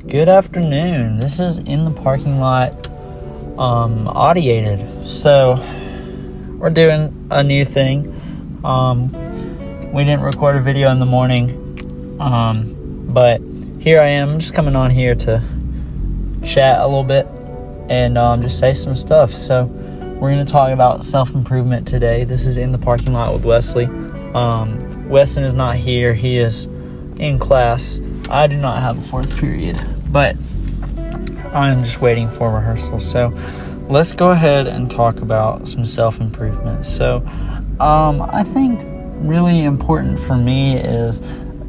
Good afternoon. This is In the Parking Lot audiated. So we're doing a new thing. We didn't record a video in the morning, but here I am just coming on here to chat a little bit and just say some stuff. So we're going to talk about self-improvement today. This is In the Parking Lot with Wesley. Weston is not here. He is in class. I do not have a fourth period, but I'm just waiting for rehearsal. So let's go ahead and talk about some self-improvement. So I think really important for me is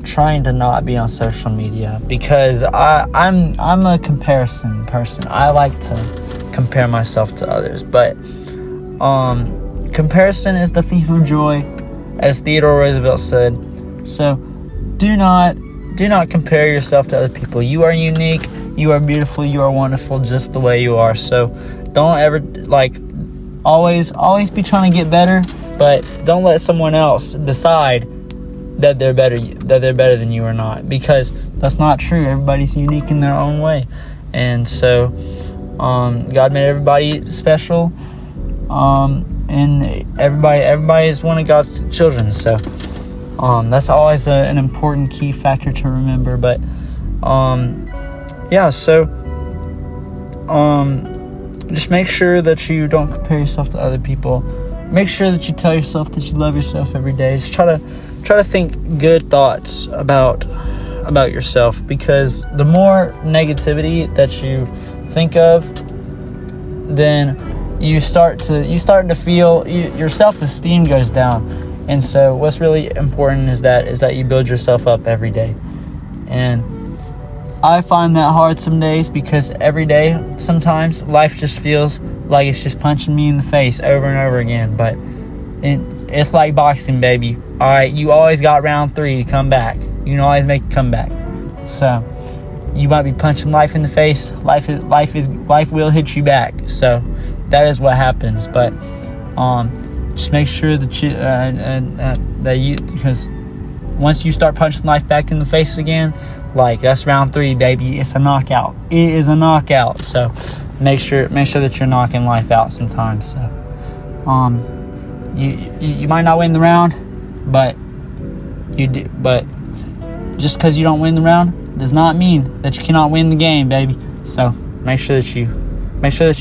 trying to not be on social media, because I'm a comparison person. I like to compare myself to others, but comparison is the thief of joy, as Theodore Roosevelt said. So do not compare yourself to other people. You are unique, you are beautiful, you are wonderful just the way you are. So don't ever always be trying to get better, but don't let someone else decide that they're better than you or not, because that's not true. Everybody's unique in their own way. And so God made everybody special, and everybody is one of God's children. So that's always an important key factor to remember. But so just make sure that you don't compare yourself to other people. Make sure that you tell yourself that you love yourself every day. Just try to think good thoughts about yourself, because the more negativity that you think of, then you start to feel your self-esteem goes down. And so what's really important is that you build yourself up every day. And I find that hard some days, because every day, sometimes life just feels like it's just punching me in the face over and over again. But it's like boxing, baby. All right, you always got round 3 to come back. You can always make a comeback. So you might be punching life in the face. Life will hit you back. So that is what happens. But just make sure that you because once you start punching life back in the face again, like, that's round 3, baby. It's a knockout. It is a knockout. So make sure that you're knocking life out sometimes. So you might not win the round, but just because you don't win the round does not mean that you cannot win the game, baby. So make sure that you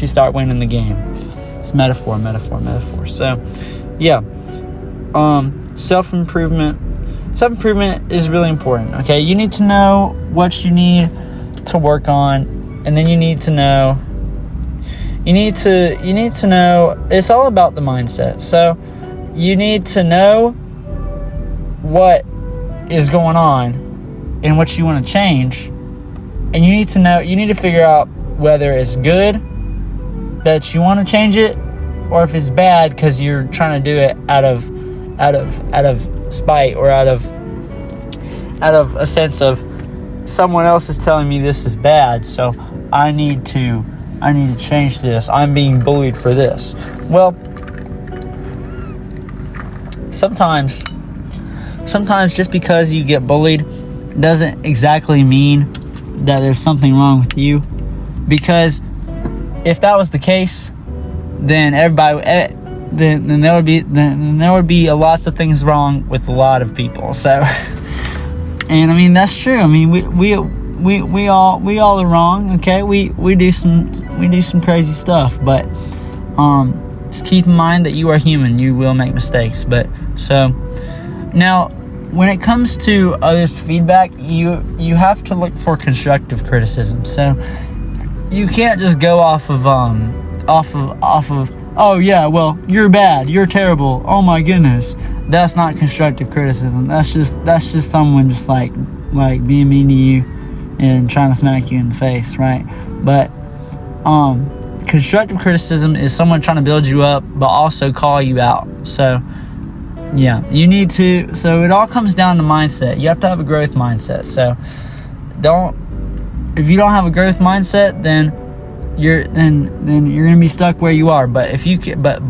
start winning the game. It's metaphor. So yeah, self-improvement is really important. Okay, you need to know what you need to work on, and then you need to know it's all about the mindset. So you need to know what is going on and what you want to change, and you need to figure out whether it's good that you want to change it, or if it's bad because you're trying to do it out of spite, or out of a sense of someone else is telling me this is bad, so I need to change this. I'm being bullied for this. Well, sometimes just because you get bullied doesn't exactly mean that there's something wrong with you, because if that was the case, then then there would be lots of things wrong with a lot of people. So, and I mean, that's true. I mean, we all are wrong. Okay, we do some crazy stuff, but just keep in mind that you are human. You will make mistakes. But so now, when it comes to others' feedback, you have to look for constructive criticism. So you can't just go off of oh yeah, well, you're bad, you're terrible, oh my goodness. That's not constructive criticism. That's just someone just like being mean to you and trying to smack you in the face, right? But constructive criticism is someone trying to build you up but also call you out. So yeah, so it all comes down to mindset. You have to have a growth mindset. So if you don't have a growth mindset, then you're gonna be stuck where you are. But if you can, but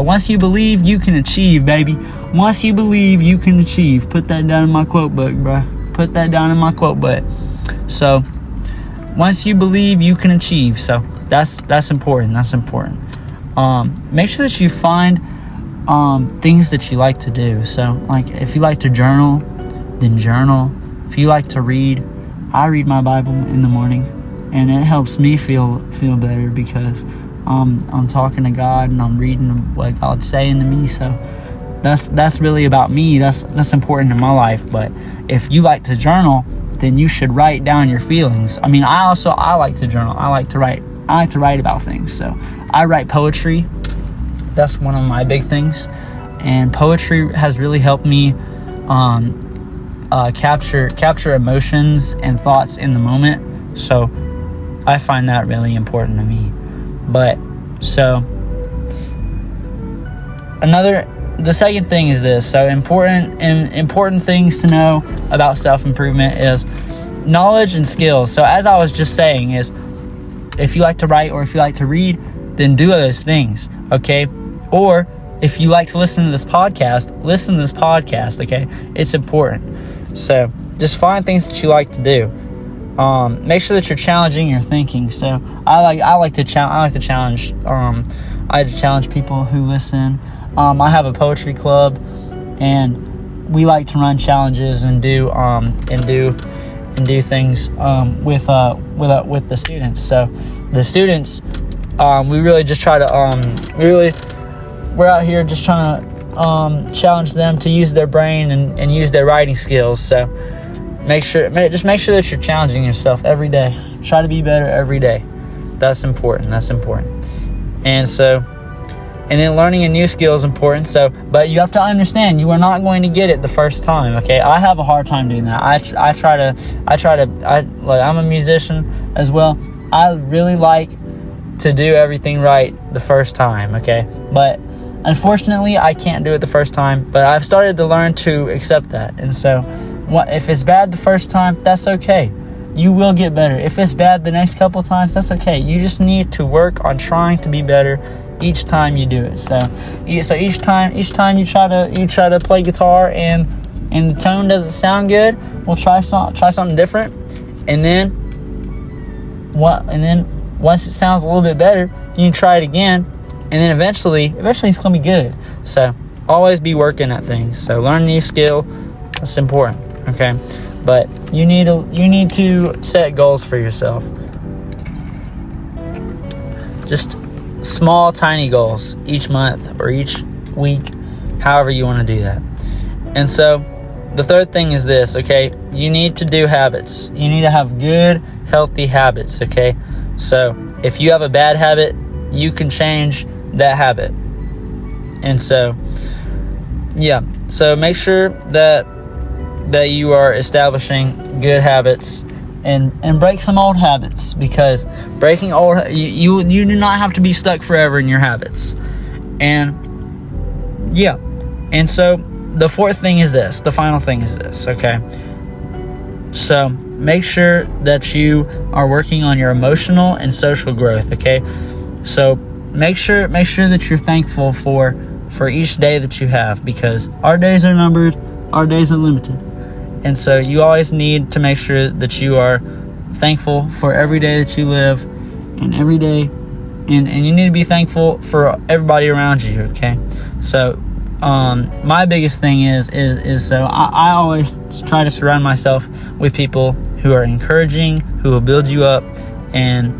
once you believe, you can achieve, baby. Once you believe, you can achieve. Put that down in my quote book, bro. Put that down in my quote book. So once you believe, you can achieve. So that's important. Make sure that you find things that you like to do. So like if you like to journal, then journal. If you like to read, I read my Bible in the morning, and it helps me feel better because I'm talking to God and I'm reading what God's saying to me. So that's really about me. That's important in my life. But if you like to journal, then you should write down your feelings. I mean, I like to journal. I like to write about things. So I write poetry. That's one of my big things. And poetry has really helped me capture emotions and thoughts in the moment. So I find that really important to me. But so the second thing is this. So important things to know about self-improvement is knowledge and skills. So as I was just saying, is if you like to write or if you like to read, then do those things, okay? Or if you like to listen to this podcast, okay? It's important. So just find things that you like to do. Make sure that you're challenging your thinking. So I like to challenge. I challenge people who listen. I have a poetry club, and we like to run challenges and do things with the students. So the students, we really just try to we're out here just trying to challenge them to use their brain and use their writing skills. So make sure that you're challenging yourself every day. Try to be better every day. That's important. And then learning a new skill is important. So, but you have to understand, you are not going to get it the first time. Okay, I have a hard time doing that. I'm a musician as well. I really like to do everything right the first time. Okay, but unfortunately, I can't do it the first time. But I've started to learn to accept that. And so, if it's bad the first time, that's okay. You will get better. If it's bad the next couple times, that's okay. You just need to work on trying to be better each time you do it. So each time you try to play guitar and the tone doesn't sound good, we'll try something different. And then once it sounds a little bit better, you can try it again, and then eventually it's gonna be good. So always be working at things. So learn a new skill. That's important. Okay, but you need to set goals for yourself. Just small, tiny goals each month or each week, however you want to do that. And so the third thing is this, okay? You need to do habits. You need to have good, healthy habits, okay? So if you have a bad habit, you can change that habit. And so, yeah. So make sure that you are establishing good habits and break some old habits, because breaking old you do not have to be stuck forever in your habits. And yeah, and so the fourth thing is this, the final thing is this, okay? So make sure that you are working on your emotional and social growth, okay? So make sure that you're thankful for each day that you have, because our days are numbered, our days are limited. And so you always need to make sure that you are thankful for every day that you live, and every day, and you need to be thankful for everybody around you, okay? So my biggest thing is so I always try to surround myself with people who are encouraging, who will build you up, and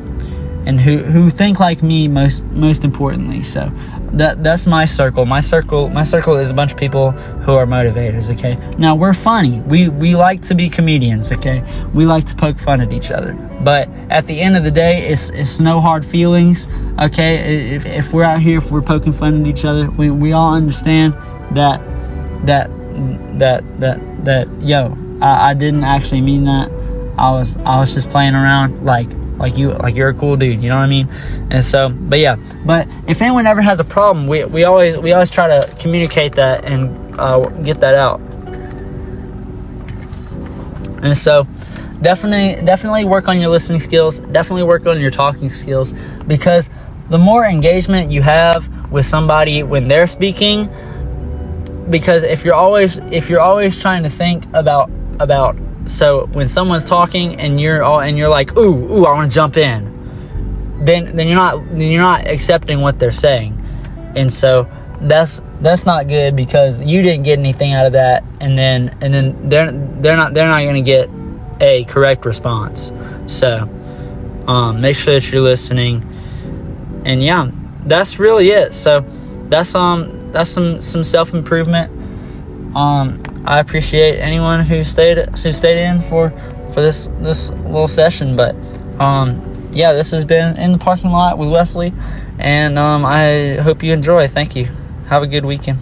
who think like me, most importantly. So that's my circle. My circle is a bunch of people who are motivators, okay? Now, we're funny. We like to be comedians, okay? We like to poke fun at each other. But at the end of the day, it's no hard feelings, okay? If we're out here, if we're poking fun at each other, we all understand that I didn't actually mean that. I was just playing around like you're a cool dude, you know what I mean? And so, but if anyone ever has a problem, we always try to communicate that and get that out. And so definitely work on your listening skills, definitely work on your talking skills, because the more engagement you have with somebody when they're speaking, because if you're always trying to think about So when someone's talking and you're like, ooh, I want to jump in, then you're not accepting what they're saying. And so that's not good, because you didn't get anything out of that, and then they're not going to get a correct response. So make sure that you're listening. And yeah, that's really it. So that's some self-improvement. I appreciate anyone who stayed in for this little session. But yeah, this has been In the Parking Lot with Wesley, and I hope you enjoy. Thank you. Have a good weekend.